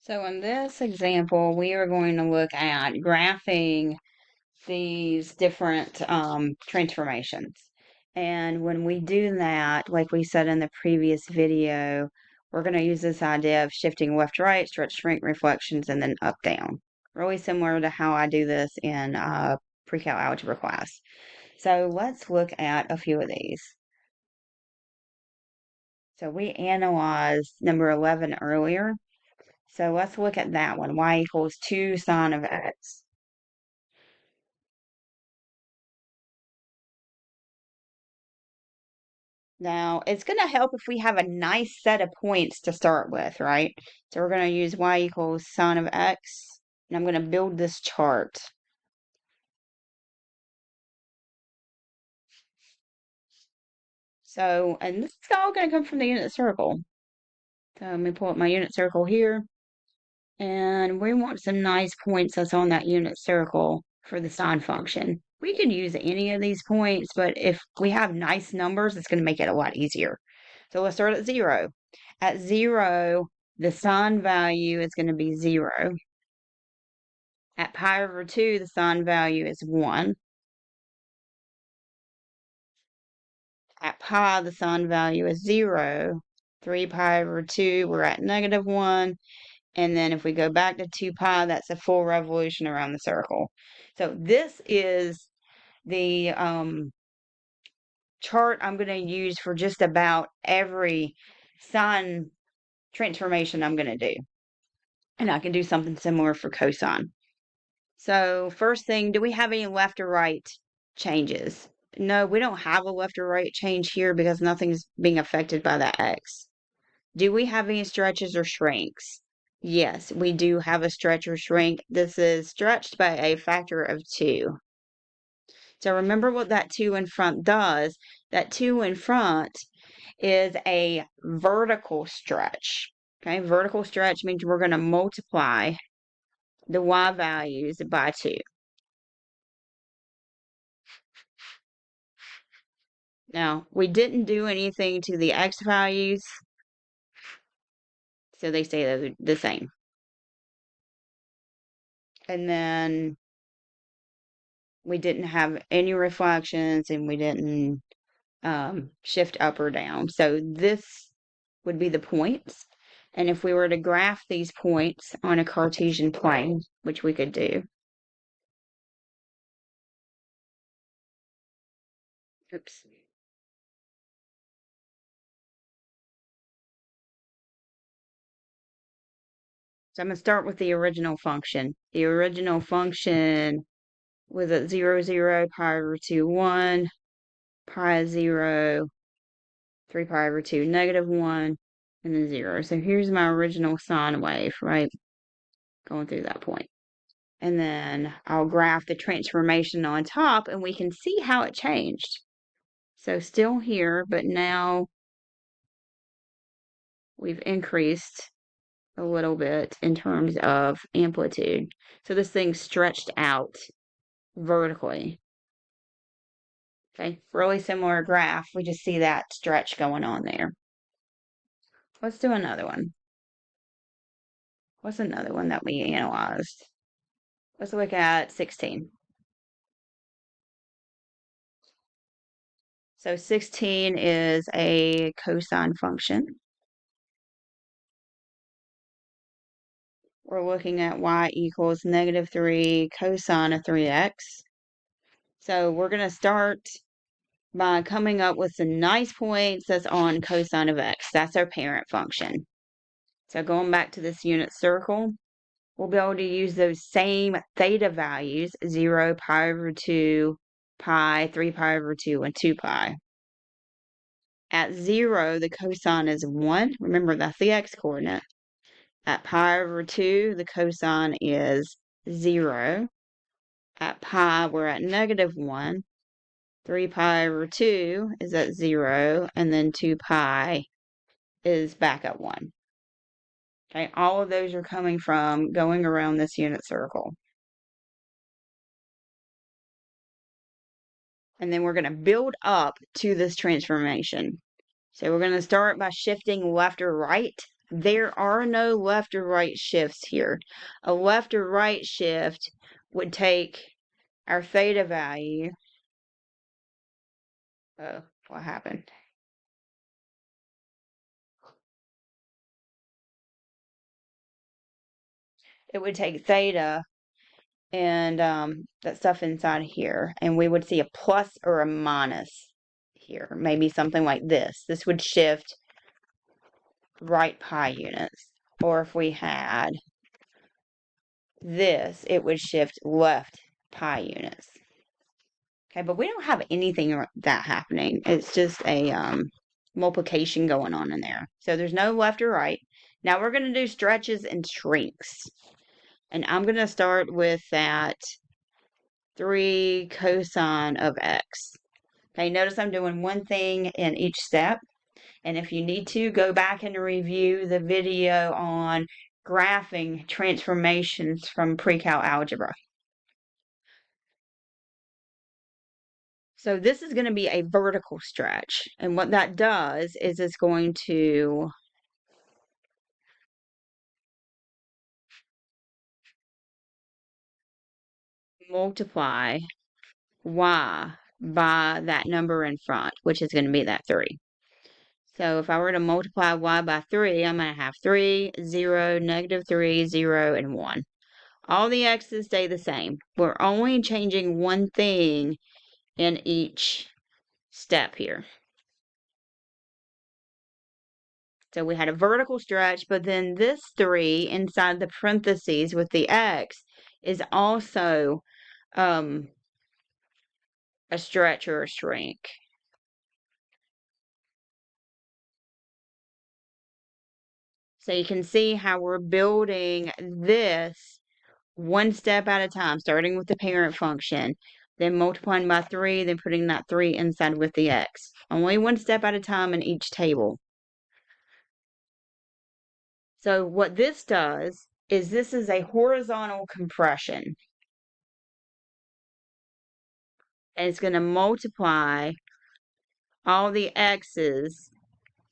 So in this example, we are going to look at graphing these different transformations. And when we do that, like we said in the previous video, we're going to use this idea of shifting left to right, stretch, shrink, reflections, and then up, down. Really similar to how I do this in pre-cal algebra class. So let's look at a few of these. So we analyzed number 11 earlier. So let's look at that one. Y equals 2 sine of x. Now, it's going to help if we have a nice set of points to start with, right? So we're going to use y equals sine of x, and I'm going to build this chart. So, and this is all going to come from the unit circle. So let me pull up my unit circle here, and we want some nice points that's on that unit circle for the sine function. We could use any of these points, but if we have nice numbers, it's going to make it a lot easier. So let's start at 0. At 0, the sine value is going to be 0. At pi over 2, the sine value is 1. At pi, the sine value is 0. 3 pi over 2, we're at -1. And then if we go back to 2 pi, that's a full revolution around the circle. So this is the chart I'm going to use for just about every sine transformation I'm going to do. And I can do something similar for cosine. So first thing, do we have any left or right changes? No, we don't have a left or right change here because nothing's being affected by that x. Do we have any stretches or shrinks? Yes, we do have a stretch or shrink. This is stretched by a factor of 2. So remember what that 2 in front does. That 2 in front is a vertical stretch. Okay, vertical stretch means we're going to multiply the y values by 2. Now, we didn't do anything to the x values, so they stay the same. And then we didn't have any reflections, and we didn't shift up or down. So this would be the points. And if we were to graph these points on a Cartesian plane, which we could do. Oops. So I'm going to start with the original function. The original function was at 0, 0, pi over 2, 1, pi 0, 3 pi over 2, -1, and then 0. So here's my original sine wave, right? Going through that point. And then I'll graph the transformation on top, and we can see how it changed. So still here, but now we've increased a little bit in terms of amplitude. So this thing stretched out vertically. Okay, really similar graph. We just see that stretch going on there. Let's do another one. What's another one that we analyzed? Let's look at 16. So 16 is a cosine function. We're looking at y equals -3 cosine of 3x. So we're going to start by coming up with some nice points that's on cosine of x. That's our parent function. So going back to this unit circle, we'll be able to use those same theta values, 0, pi over 2, pi, 3 pi over 2, and 2 pi. At 0, the cosine is 1. Remember, that's the x-coordinate. At pi over 2, the cosine is 0. At pi, we're at -1. 3 pi over 2 is at 0, and then 2 pi is back at 1. Okay, all of those are coming from going around this unit circle. And then we're going to build up to this transformation. So we're going to start by shifting left or right there are no left or right shifts here. A left or right shift would take our theta value. Oh, what happened? It would take theta and that stuff inside here, and we would see a plus or a minus here, maybe something like this. This would shift right pi units. Or if we had this, it would shift left pi units. Okay, but we don't have anything like that happening. It's just a multiplication going on in there. So there's no left or right. Now we're going to do stretches and shrinks. And I'm going to start with that 3 cosine of x. Okay, notice I'm doing one thing in each step. And if you need to, go back and review the video on graphing transformations from pre-cal algebra. So this is going to be a vertical stretch. And what that does is it's going to multiply y by that number in front, which is going to be that 3. So if I were to multiply y by 3, I'm going to have 3, 0, -3, 0, and 1. All the x's stay the same. We're only changing one thing in each step here. So we had a vertical stretch, but then this 3 inside the parentheses with the x is also a stretch or a shrink. So you can see how we're building this one step at a time, starting with the parent function, then multiplying by 3, then putting that 3 inside with the x. Only one step at a time in each table. So what this does is this is a horizontal compression. And it's going to multiply all the x's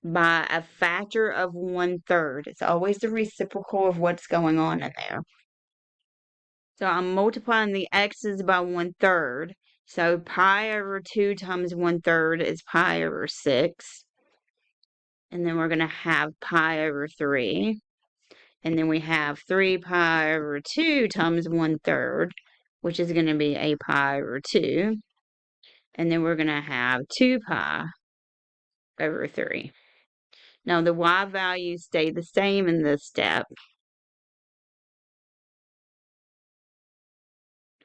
by a factor of 1/3. It's always the reciprocal of what's going on in there. So I'm multiplying the x's by 1/3. So pi over 2 times 1/3 is pi over 6. And then we're going to have pi over 3. And then we have 3 pi over 2 times 1/3, which is going to be a pi over 2. And then we're going to have 2 pi over 3. Now the y values stay the same in this step.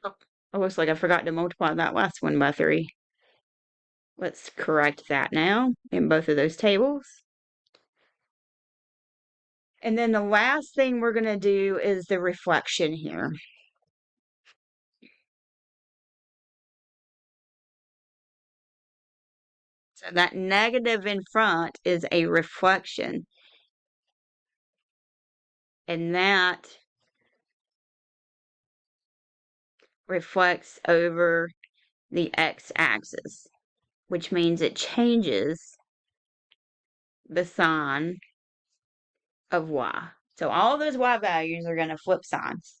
Oh, it looks like I forgot to multiply that last one by 3. Let's correct that now in both of those tables. And then the last thing we're going to do is the reflection here. So that negative in front is a reflection. And that reflects over the x-axis, which means it changes the sign of y. So all those y values are going to flip signs.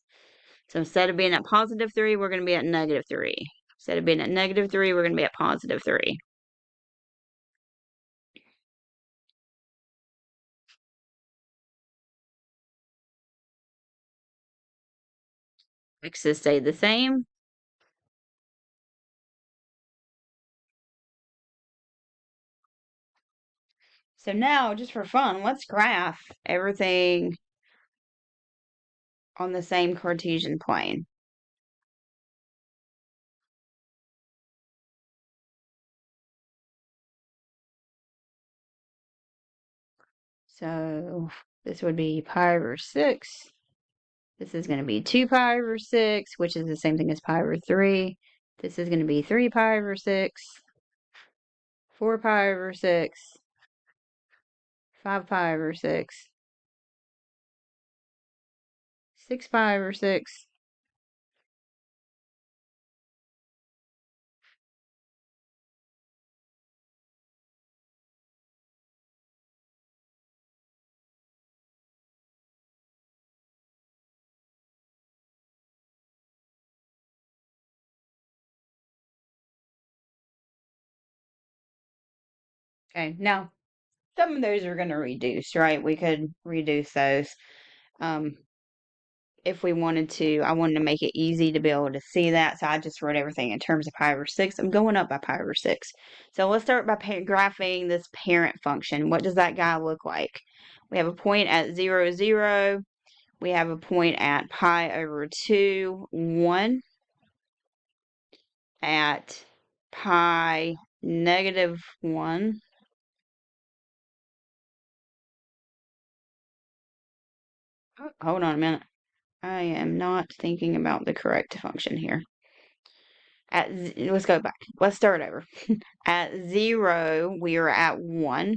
So instead of being at +3, we're going to be at -3. Instead of being at -3, we're going to be at +3. X's stay the same. So now, just for fun, let's graph everything on the same Cartesian plane. So this would be pi over 6. This is going to be 2 pi over 6, which is the same thing as pi over 3. This is going to be 3 pi over 6, 4 pi over 6, 5 pi over 6, 6 pi over 6, Okay, now some of those are going to reduce, right? We could reduce those. If we wanted to, I wanted to make it easy to be able to see that. So I just wrote everything in terms of pi over 6. I'm going up by pi over 6. So let's start by graphing this parent function. What does that guy look like? We have a point at 0, 0. We have a point at pi over 2, 1. At pi negative 1. Oh, hold on a minute. I am not thinking about the correct function here. Let's go back. Let's start over. At 0, we are at 1.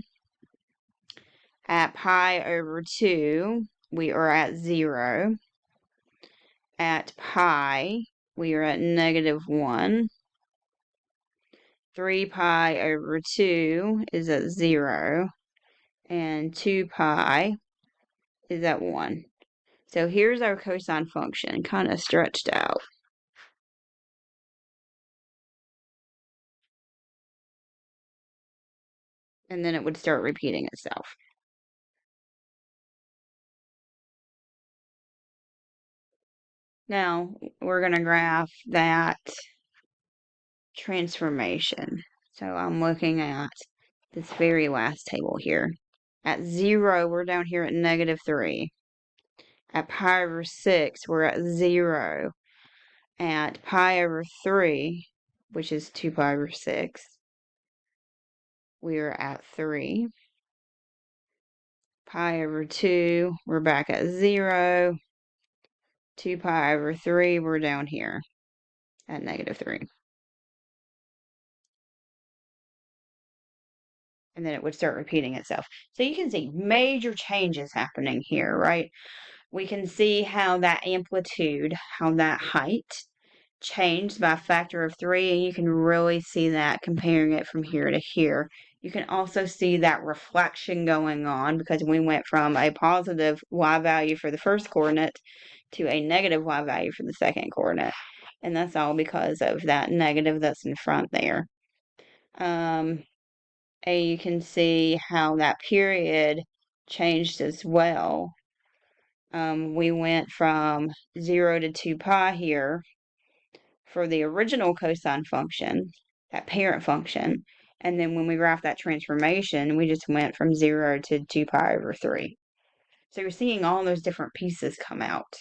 At pi over 2, we are at 0. At pi, we are at negative 1. 3 pi over 2 is at 0. And 2 pi is at 1. So here's our cosine function, kind of stretched out. And then it would start repeating itself. Now, we're going to graph that transformation. So I'm looking at this very last table here. At 0, we're down here at negative 3. At pi over 6, we're at 0. At pi over 3, which is 2 pi over 6, we are at 3. Pi over 2, we're back at 0. 2 pi over 3, we're down here at negative 3. And then it would start repeating itself. So you can see major changes happening here, right? We can see how that amplitude, how that height changed by a factor of 3, and you can really see that comparing it from here to here. You can also see that reflection going on because we went from a positive y value for the first coordinate to a negative y value for the second coordinate. And that's all because of that negative that's in front there. And you can see how that period changed as well. We went from 0 to 2 pi here for the original cosine function, that parent function. And then when we graph that transformation, we just went from 0 to 2 pi over 3. So you're seeing all those different pieces come out.